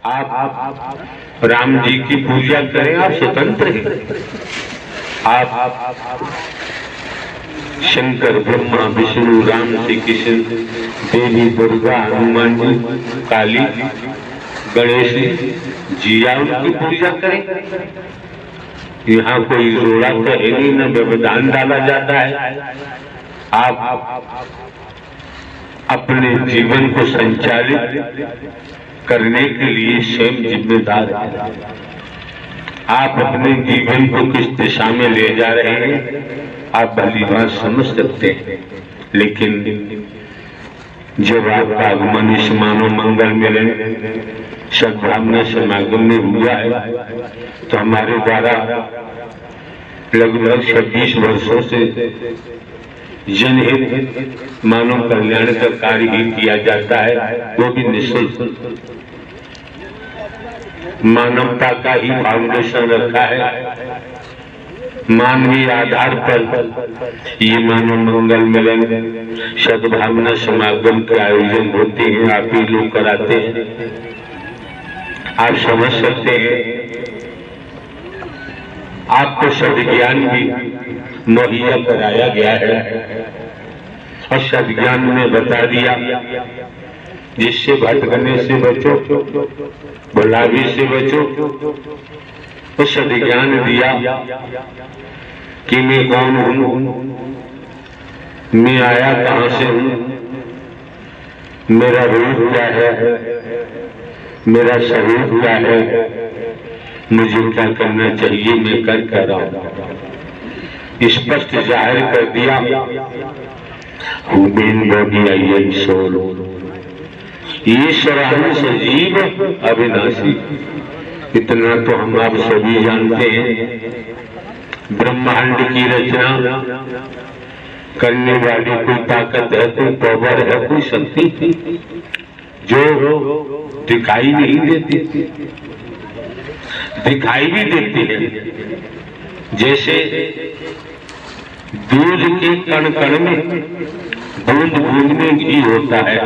आप राम जी की पूजा करें, आप स्वतंत्र हैं। आप शंकर, ब्रह्मा, विष्णु, राम, श्री कृष्ण, देवी दुर्गा, हनुमान जी, काली, गणेश जी, उनकी पूजा करें। यहाँ कोई रोड़ा तो है नहीं, न व्यवधान डाला जाता है। आप अपने जीवन को संचालित करने के लिए स्वयं जिम्मेदार हैं। आप अपने जीवन को किस दिशा में ले जा रहे हैं आप भली बात समझ सकते हैं, लेकिन जब आपका आगमन इस मानव मंगल मिलन सद्भावना समागम में हुआ है तो हमारे द्वारा लगभग 26 वर्षों से जनहित मानव कल्याण का कार्य ही किया जाता है, वो भी निःशुल्क। मानवता का ही फाउंडेशन रखा है। मानवीय आधार पर ये मानव मंगल मिलन सद्भावना समागम के आयोजन होते हैं, आप ही लोग कराते हैं। आप समझ सकते हैं, आपको सद्ज्ञान भी मुहैया कराया गया है और सद्ज्ञान में बता दिया जिससे भटकने से बचो, भुलावी से बचो। तो सद्ज्ञान दिया कि मैं कौन हूं, मैं आया कहां से हूं, मेरा रूप क्या है, मेरा स्वरूप क्या है, मुझे क्या करना चाहिए, मैं कर क्या रहा हूं। स्पष्ट जाहिर कर दिया, हुबेन बॉडी आई एम सोल, ईश्वर सजीव अविनाशी। इतना तो हम आप सभी जानते हैं। ब्रह्मांड की रचना करने वाली कोई ताकत है, कोई पावर है, कोई शक्ति जो दिखाई नहीं देती, दिखाई भी देती है। जैसे दूध के कण कण में, बूंद बूंद में घी होता है,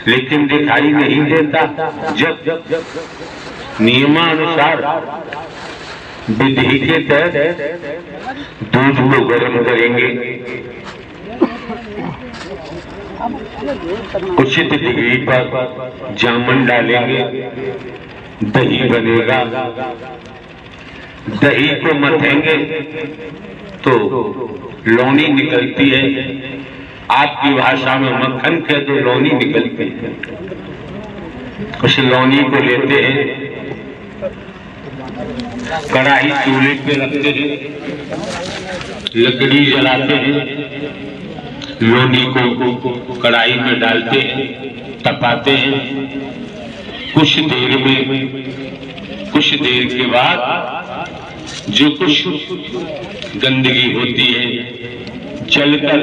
लेकिन दिखाई नहीं देता। जब नियमानुसार विधि के तहत दूध को गर्म करेंगे, उचित डिग्री पर जामन डालेंगे, दही बनेगा। दही को मथेंगे तो लौनी निकलती है। आपकी भाषा में मक्खन कह दो, लौनी निकलती है। उस लौनी को लेते हैं, कढ़ाई चूल्हे पे रखते हैं, लकड़ी जलाते हैं, लौनी को कढ़ाई में डालते हैं, तपाते हैं। कुछ देर के बाद जो कुछ गंदगी होती है जलकर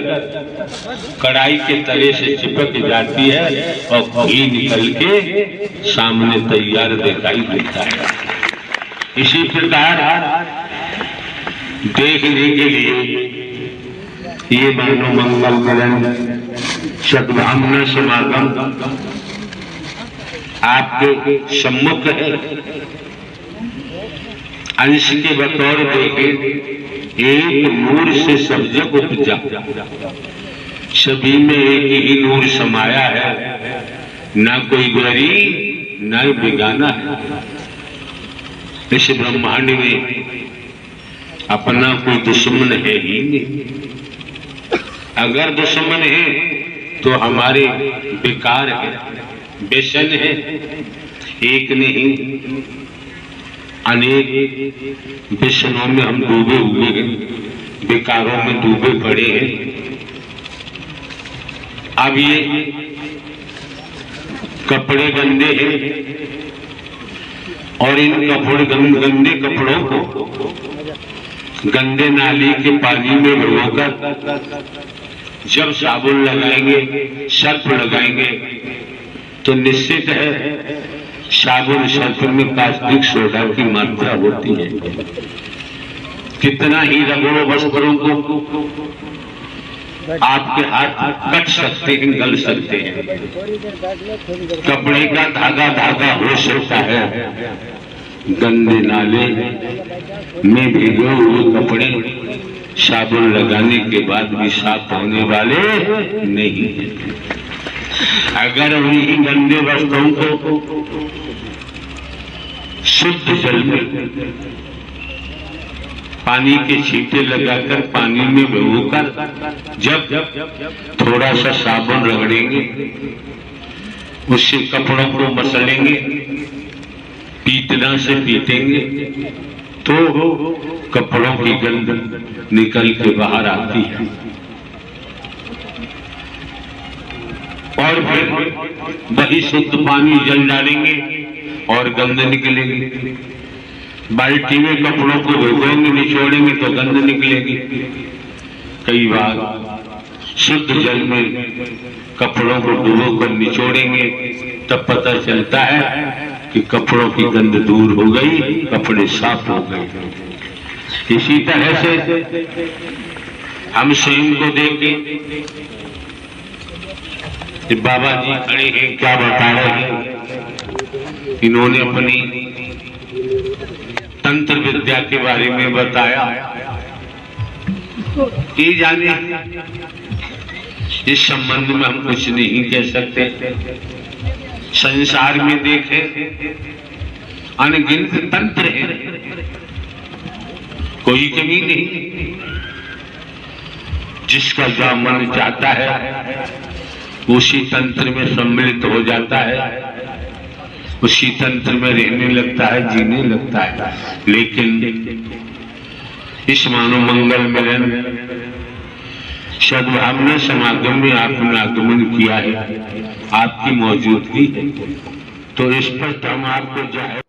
कढ़ाई के तले से चिपक जाती है और घी निकल के सामने तैयार दिखाई देता है। इसी प्रकार देखने के लिए ये मानव मंगल मिलन सद्भावना समागम आपके सम्मुख है। अंश के बतौर देखे एक नूर से सब जग उपजा, सभी में एक ही नूर समाया है, ना कोई गरीब ना बेगाना है। इस ब्रह्मांड में अपना कोई दुश्मन है ही नहीं। अगर दुश्मन है तो हमारे बेकार है, बेशन है। एक नहीं अनेक व्यसनों में हम डूबे हुए हैं, बेकारों में डूबे पड़े हैं। अब ये कपड़े गंदे हैं और इन गंदे कपड़ों को गंदे नाली के पानी में भिगोकर जब साबुन लगाएंगे, सर्फ लगाएंगे तो निश्चित है साबुन सर्फ में प्लास्टिक सोडा की मात्रा होती है। कितना ही रगड़ो वस्त्रों को, आपके हाथ कट सकते हैं, गल सकते हैं। कपड़े का धागा धागा हो सकता है। गंदे नाले में भिगो हुए कपड़े साबुन लगाने के बाद भी साफ होने वाले नहीं हैं। अगर उन्हीं गंदे वस्त्रों को शुद्ध जल में पानी के छींटे लगाकर पानी में भिगोकर जब थोड़ा सा साबुन रगड़ेंगे, उससे कपड़ों को मसलेंगे, पीतना से पीटेंगे तो कपड़ों की गंध निकल के बाहर आती है। और फिर वही शुद्ध पानी जल डालेंगे और गंध निकलेगी। बाल्टी में कपड़ों को भिगोएंगे, निचोड़ेंगे तो गंध निकलेगी। कई बार शुद्ध जल में कपड़ों को डुबोकर निचोड़ेंगे, तब पता चलता है कि कपड़ों की गंध दूर हो गई, कपड़े साफ हो गए। इसी तरह से हम स्वयं को देखें कि बाबा जी खड़े हैं, क्या बता रहे हैं। इन्होंने अपनी तंत्र विद्या के बारे में बताया। ये जाने इस संबंध में हम कुछ नहीं कह सकते। संसार में देखे अनगिनत तंत्र हैं, कोई कमी नहीं। जिसका जो मन चाहता है उसी तंत्र में सम्मिलित हो जाता है, उसी तंत्र में रहने लगता है, जीने लगता है। लेकिन इस मानव मंगल मिलन सद्भावना समागम में आपने आगमन किया है, आपकी मौजूदगी है, तो इस पर हम आपको जाहिर